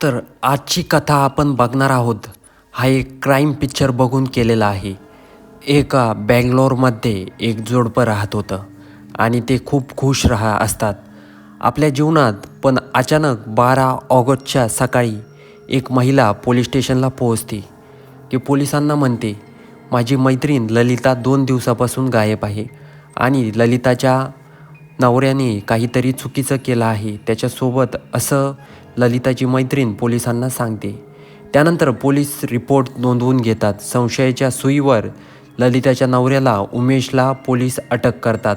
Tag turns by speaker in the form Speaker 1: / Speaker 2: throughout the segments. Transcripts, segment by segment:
Speaker 1: तर आजची कथा आपण बघणार आहोत. हा एक क्राईम पिक्चर बघून केलेला आहे. एका बँगलोरमध्ये एक जोडपं राहत होतं आणि ते खूप खुश असतात आपल्या जीवनात. पण अचानक 12 ऑगस्टच्या सकाळी एक महिला पोलीस स्टेशनला पोहोचते. ती पोलिसांना म्हणते, माझी मैत्रीण ललिता 2 दिवसापासून गायब आहे आणि ललिताच्या नवऱ्याने काहीतरी चुकीचं केलं आहे त्याच्यासोबत, असं ललिताची मैत्रीण पोलिसांना सांगते. त्यानंतर पोलीस रिपोर्ट नोंदवून घेतात. संशयाच्या सुईवर ललिताच्या नवऱ्याला उमेशला पोलीस अटक करतात.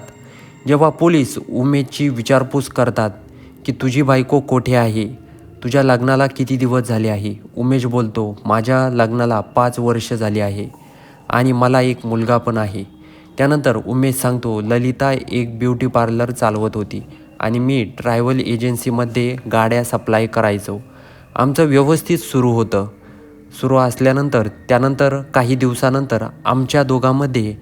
Speaker 1: जेव्हा पोलीस उमेशची विचारपूस करतात की तुझी बायको कोठे आहे, तुझ्या लग्नाला किती दिवस झाले आहे, उमेश बोलतो, माझ्या लग्नाला 5 वर्ष झाली आहे आणि मला एक मुलगा पण आहे. त्यानंतर उमेश सांगतो, ललिता एक ब्युटी पार्लर चालवत होती आणि मी ट्रॅव्हल एजन्सीमध्ये गाड्या सप्लाय करायचो. आमचं व्यवस्थित सुरू असल्यानंतर त्यानंतर काही दिवसानंतर आमच्या दोघांमध्ये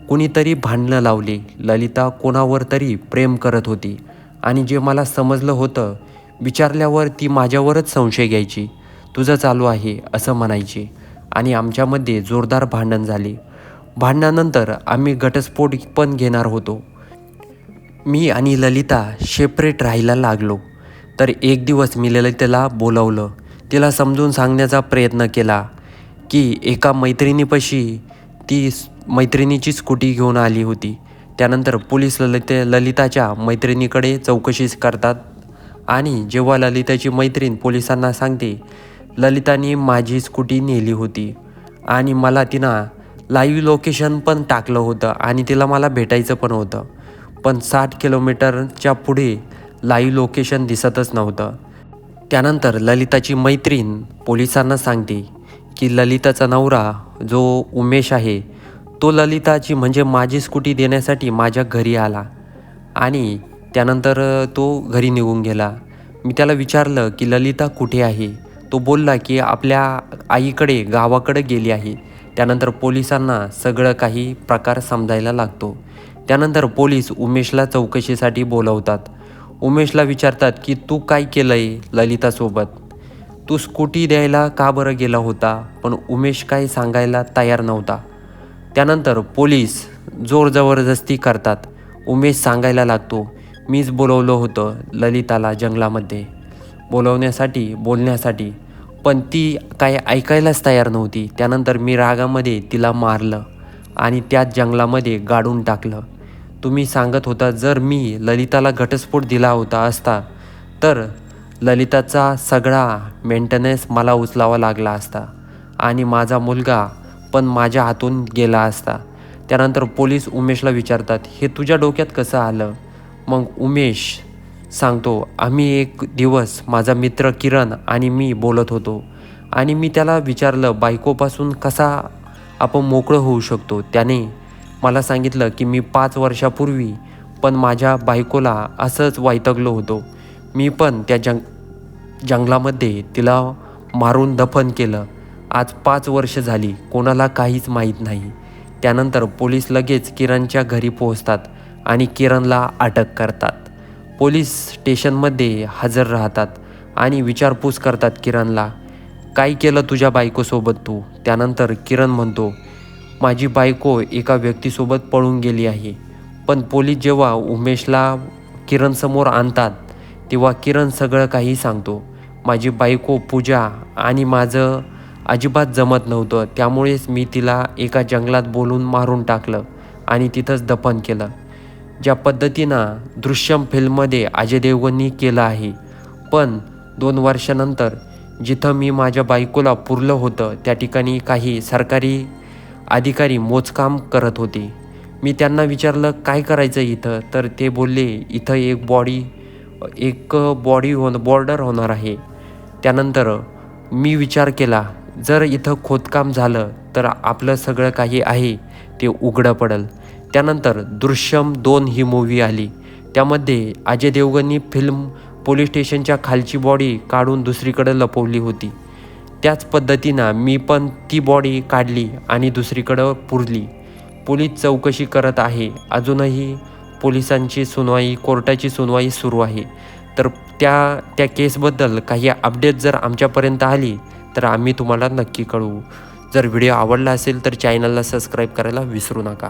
Speaker 1: कुणीतरी भांडणं लावली. ललिता कोणावर तरी प्रेम करत होती आणि जे मला समजलं होतं, विचारल्यावर ती माझ्यावरच संशय घ्यायची. तुझं चालू आहे असं म्हणायची आणि आमच्यामध्ये जोरदार भांडण झाले. भांडणानंतर आम्ही घटस्फोट पण घेणार होतो. मी आणि ललिता सेपरेट राहायला लागलो. तर एक दिवस मी ललितेला बोलावलं. तिला समजून सांगण्याचा प्रयत्न केला की एका मैत्रिणीपाशी ती मैत्रिणीची स्कूटी घेऊन आली होती. त्यानंतर पोलीस ललिताच्या मैत्रिणीकडे चौकशी करतात आणि जेव्हा ललिताची मैत्रीण पोलिसांना सांगते, ललिताने माझी स्कूटी नेली होती आणि मला तिनं लाईव्ह लोकेशन पण टाकलं होतं आणि तिला मला भेटायचं पण होतं, पण 60 किलोमीटरच्या पुढे लाईव्ह लोकेशन दिसतच नव्हतं. त्यानंतर ललिताची मैत्रीण पोलिसांना सांगते की ललिताचा नवरा जो उमेश आहे, तो ललिताची म्हणजे माझी स्कूटी देण्यासाठी माझ्या घरी आला आणि त्यानंतर तो घरी निघून गेला. मी त्याला विचारलं की ललिता कुठे आहे. तो बोलला की आपल्या आईकडे गावाकडे गेली आहे. त्यानंतर पोलिसांना सगळं काही प्रकार समजायला लागतो. त्यानंतर पोलीस उमेशला चौकशीसाठी बोलवतात. उमेशला विचारतात की तू काय केलं आहे ललितासोबत, तू स्कूटी द्यायला का बरं गेला होता. पण उमेश काय सांगायला तयार नव्हता. त्यानंतर पोलीस जबरदस्ती करतात. उमेश सांगायला लागतो, मीच बोलवलं होतं ललिताला जंगलामध्ये बोलण्यासाठी, पण ती काय ऐकायलाच तयार नव्हती. त्यानंतर मी रागामध्ये तिला मारलं आणि त्याच जंगलामध्ये गाडून टाकलं. तुम्ही सांगत होता जर मी ललिताला घटस्फोट दिला असता तर ललिताचा सगळा मेंटेनन्स मला उचलावा लागला असता आणि माझा मुलगा पण माझ्या हातून गेला असता. त्यानंतर पोलीस उमेशला विचारतात, हे तुझ्या डोक्यात कसं आलं. मग उमेश सांगतो, आम्ही एक दिवस माझा मित्र किरण आणि मी बोलत होतो आणि मी त्याला विचारलं बायकोपासून कसा आपण मोकळं होऊ शकतो. त्याने मला सांगितलं की मी 5 वर्षापूर्वी पण माझ्या बायकोला असंच वैतागलो होतो. मी पण त्या जंगलामध्ये तिला मारून दफन केलं. आज 5 वर्ष झाली, कोणाला काहीच माहीत नाही. त्यानंतर पोलीस लगेच किरणच्या घरी पोहोचतात आणि किरणला अटक करतात. पोलीस स्टेशनमध्ये हजर राहतात आणि विचारपूस करतात किरणला, काय केलं तुझ्या बायकोसोबत तू. त्यानंतर किरण म्हणतो, माझी बायको एका व्यक्तीसोबत पळून गेली आहे. पण पोलीस जेव्हा उमेशला किरणसमोर आणतात तेव्हा किरण सगळं काही सांगतो. माझी बायको पूजा आणि माझं अजिबात जमत नव्हतं, त्यामुळेच मी तिला एका जंगलात बोलून मारून टाकलं आणि तिथंच दफन केलं. ज्या पद्धतीनं दृश्यम फिल्ममध्ये अजय देवगननी केलं आहे. पण 2 वर्षानंतर जिथं मी माझ्या बायकोला पुरलं होतं त्या ठिकाणी काही सरकारी अधिकारी मोजकाम करत होते. मी त्यांना विचारलं काय करायचं इथं, तर ते बोलले इथं एक बॉर्डर होणार आहे. त्यानंतर मी विचार केला, जर इथं खोदकाम झालं तर आपलं सगळं काही आहे ते उघडं पडेल. त्यानंतर दृश्यम 2 ही मूवी आली. त्यामध्ये अजय देवगननी पोलीस स्टेशनच्या खालची बॉडी काढून दुसरीकडे लपवली होती. त्याच पद्धतीनं मी पण ती बॉडी काढली आणि दुसरीकडं पुरली. पोलीस चौकशी करत आहे. अजूनही पोलिसांची कोर्टाची सुनवाई सुरू आहे. तर त्या केसबद्दल काही अपडेट जर आमच्यापर्यंत आली तर आम्ही तुम्हाला नक्की कळवू. जर व्हिडिओ आवडला असेल तर चॅनलला सबस्क्राईब करायला विसरू नका.